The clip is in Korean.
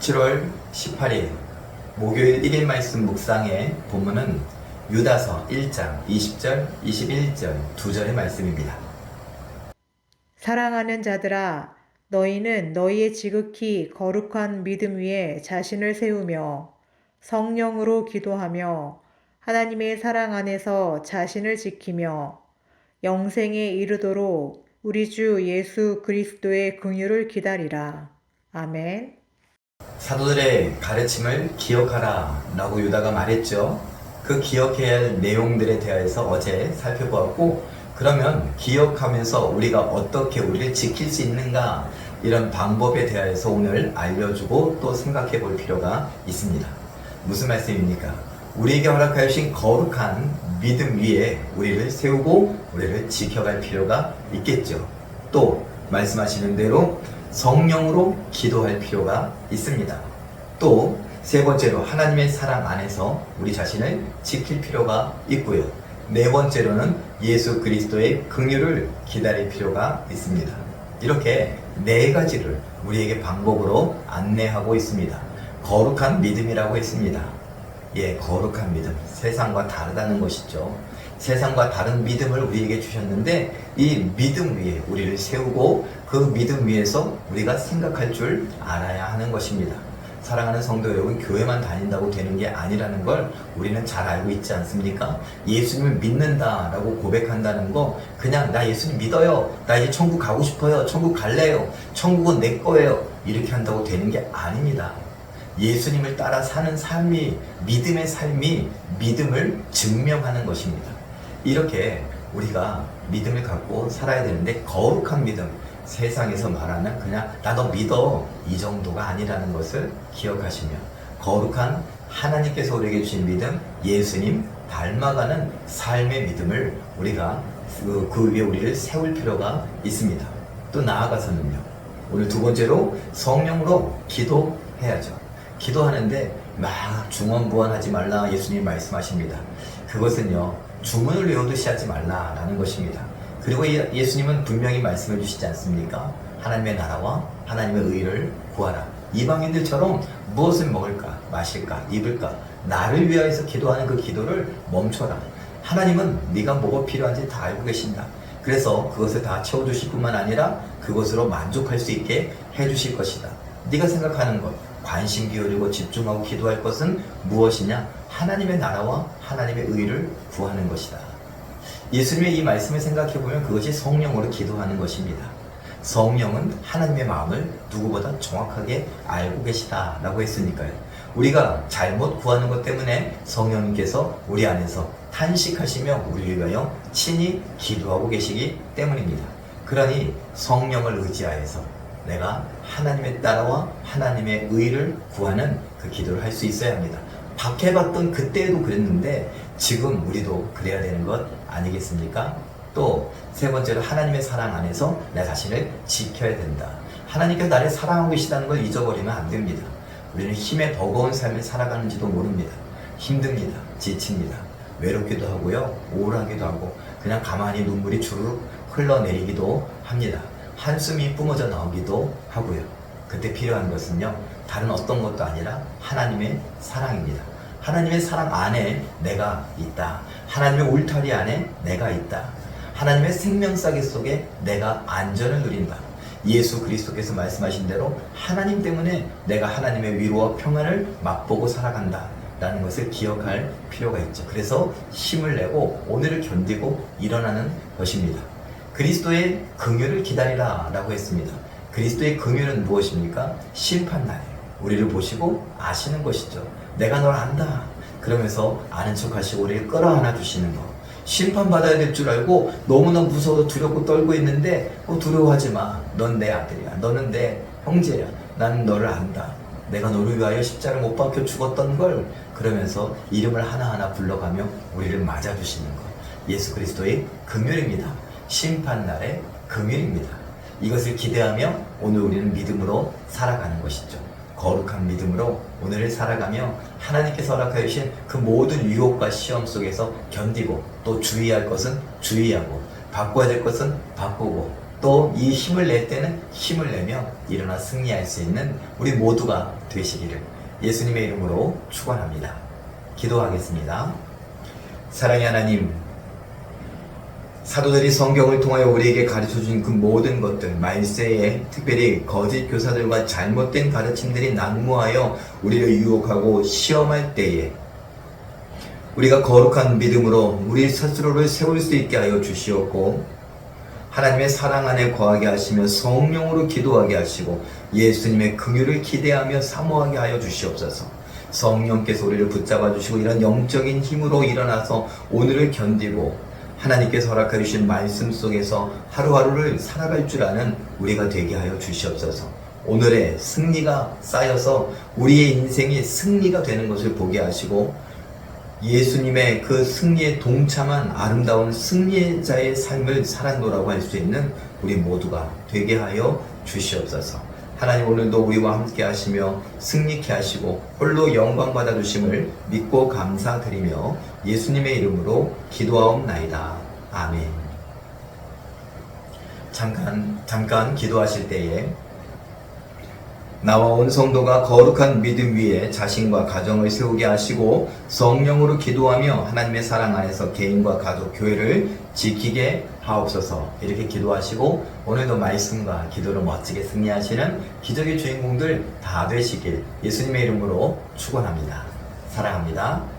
7월 18일 목요일 1일 말씀 묵상의 본문은 유다서 1장 20절, 21절 두 절의 말씀입니다. 사랑하는 자들아, 너희는 너희의 지극히 거룩한 믿음 위에 자신을 세우며 성령으로 기도하며 하나님의 사랑 안에서 자신을 지키며 영생에 이르도록 우리 주 예수 그리스도의 긍휼을 기다리라. 아멘. 사도들의 가르침을 기억하라 라고 유다가 말했죠. 그 기억해야 할 내용들에 대해서 어제 살펴보았고, 그러면 기억하면서 우리가 어떻게 우리를 지킬 수 있는가, 이런 방법에 대해서 오늘 알려주고 또 생각해 볼 필요가 있습니다. 무슨 말씀입니까? 우리에게 허락하여 주신 거룩한 믿음 위에 우리를 세우고 우리를 지켜갈 필요가 있겠죠. 또 말씀하시는 대로 성령으로 기도할 필요가 있습니다. 또 세 번째로 하나님의 사랑 안에서 우리 자신을 지킬 필요가 있고요. 네 번째로는 예수 그리스도의 긍휼을 기다릴 필요가 있습니다. 이렇게 네 가지를 우리에게 방법으로 안내하고 있습니다. 거룩한 믿음이라고 했습니다. 거룩한 믿음, 세상과 다르다는 것이죠. 세상과 다른 믿음을 우리에게 주셨는데 이 믿음 위에 우리를 세우고 그 믿음 위에서 우리가 생각할 줄 알아야 하는 것입니다. 사랑하는 성도 여러분, 교회만 다닌다고 되는 게 아니라는 걸 우리는 잘 알고 있지 않습니까? 예수님을 믿는다라고 고백한다는 거, 그냥 나 예수님 믿어요, 나 이제 천국 가고 싶어요, 천국 갈래요, 천국은 내 거예요, 이렇게 한다고 되는 게 아닙니다. 예수님을 따라 사는 삶이, 믿음의 삶이 믿음을 증명하는 것입니다. 이렇게 우리가 믿음을 갖고 살아야 되는데, 거룩한 믿음, 세상에서 말하는 그냥 나 너 믿어, 이 정도가 아니라는 것을 기억하시며, 거룩한 하나님께서 우리에게 주신 믿음, 예수님 닮아가는 삶의 믿음을 우리가 그 위에 우리를 세울 필요가 있습니다. 또 나아가서는요, 오늘 두 번째로 성령으로 기도해야죠. 기도하는데 막 중언부언하지 말라 예수님이 말씀하십니다. 그것은요, 주문을 외우듯이 하지 말라라는 것입니다. 그리고 예수님은 분명히 말씀해 주시지 않습니까? 하나님의 나라와 하나님의 의를 구하라. 이방인들처럼 무엇을 먹을까, 마실까, 입을까, 나를 위하여서 기도하는 그 기도를 멈춰라. 하나님은 네가 뭐가 필요한지 다 알고 계신다. 그래서 그것을 다 채워주실 뿐만 아니라 그것으로 만족할 수 있게 해주실 것이다. 네가 생각하는 것, 관심 기울이고 집중하고 기도할 것은 무엇이냐? 하나님의 나라와 하나님의 의를 구하는 것이다. 예수님의 이 말씀을 생각해보면 그것이 성령으로 기도하는 것입니다. 성령은 하나님의 마음을 누구보다 정확하게 알고 계시다라고 했으니까요. 우리가 잘못 구하는 것 때문에 성령님께서 우리 안에서 탄식하시며 우리를 위하여 친히 기도하고 계시기 때문입니다. 그러니 성령을 의지하여서 내가 하나님의 나라와 하나님의 의를 구하는 그 기도를 할 수 있어야 합니다. 박해받던 그때에도 그랬는데 지금 우리도 그래야 되는 것 아니겠습니까? 또 세 번째로 하나님의 사랑 안에서 내 자신을 지켜야 된다. 하나님께서 나를 사랑하고 계시다는 걸 잊어버리면 안 됩니다. 우리는 힘에 버거운 삶을 살아가는지도 모릅니다. 힘듭니다. 지칩니다. 외롭기도 하고요, 우울하기도 하고 그냥 가만히 눈물이 주르륵 흘러내리기도 합니다. 한숨이 뿜어져 나오기도 하고요. 그때 필요한 것은요, 다른 어떤 것도 아니라 하나님의 사랑입니다. 하나님의 사랑 안에 내가 있다. 하나님의 울타리 안에 내가 있다. 하나님의 생명싸개 속에 내가 안전을 누린다. 예수 그리스도께서 말씀하신 대로 하나님 때문에 내가 하나님의 위로와 평안을 맛보고 살아간다 라는 것을 기억할 필요가 있죠. 그래서 힘을 내고 오늘을 견디고 일어나는 것입니다. 그리스도의 긍휼을 기다리라 라고 했습니다. 그리스도의 긍휼은 무엇입니까? 심판날에 우리를 보시고 아시는 것이죠. 내가 널 안다 그러면서 아는 척 하시고 우리를 끌어안아 주시는 것. 심판받아야 될 줄 알고 너무나 무서워 두렵고 떨고 있는데 두려워하지 마. 넌 내 아들이야. 너는 내 형제야. 나는 너를 안다. 내가 너를 위하여 십자를 못 박혀 죽었던 걸, 그러면서 이름을 하나하나 불러가며 우리를 맞아주시는 것. 예수 그리스도의 긍휼입니다. 심판날의 긍휼입니다. 이것을 기대하며 오늘 우리는 믿음으로 살아가는 것이죠. 거룩한 믿음으로 오늘을 살아가며 하나님께서 허락하여 주신 그 모든 유혹과 시험 속에서 견디고, 또 주의할 것은 주의하고, 바꿔야 될 것은 바꾸고, 또 이 힘을 낼 때는 힘을 내며 일어나 승리할 수 있는 우리 모두가 되시기를 예수님의 이름으로 축원합니다. 기도하겠습니다. 사랑의 하나님, 사도들이 성경을 통하여 우리에게 가르쳐준 그 모든 것들, 말세에 특별히 거짓 교사들과 잘못된 가르침들이 난무하여 우리를 유혹하고 시험할 때에 우리가 거룩한 믿음으로 우리 스스로를 세울 수 있게 하여 주시옵고, 하나님의 사랑 안에 거하게 하시며 성령으로 기도하게 하시고 예수님의 긍휼을 기대하며 사모하게 하여 주시옵소서. 성령께서 우리를 붙잡아 주시고 이런 영적인 힘으로 일어나서 오늘을 견디고 하나님께서 허락해 주신 말씀 속에서 하루하루를 살아갈 줄 아는 우리가 되게 하여 주시옵소서. 오늘의 승리가 쌓여서 우리의 인생이 승리가 되는 것을 보게 하시고 예수님의 그 승리에 동참한 아름다운 승리자의 삶을 살아노라고 할 수 있는 우리 모두가 되게 하여 주시옵소서. 하나님, 오늘도 우리와 함께 하시며 승리케 하시고 홀로 영광 받아 주심을 믿고 감사드리며 예수님의 이름으로 기도하옵나이다. 아멘. 잠깐 기도하실 때에 나와 온 성도가 거룩한 믿음 위에 자신과 가정을 세우게 하시고 성령으로 기도하며 하나님의 사랑 안에서 개인과 가족, 교회를 지키게 하옵소서. 이렇게 기도하시고 오늘도 말씀과 기도로 멋지게 승리하시는 기적의 주인공들 다 되시길 예수님의 이름으로 축원합니다. 사랑합니다.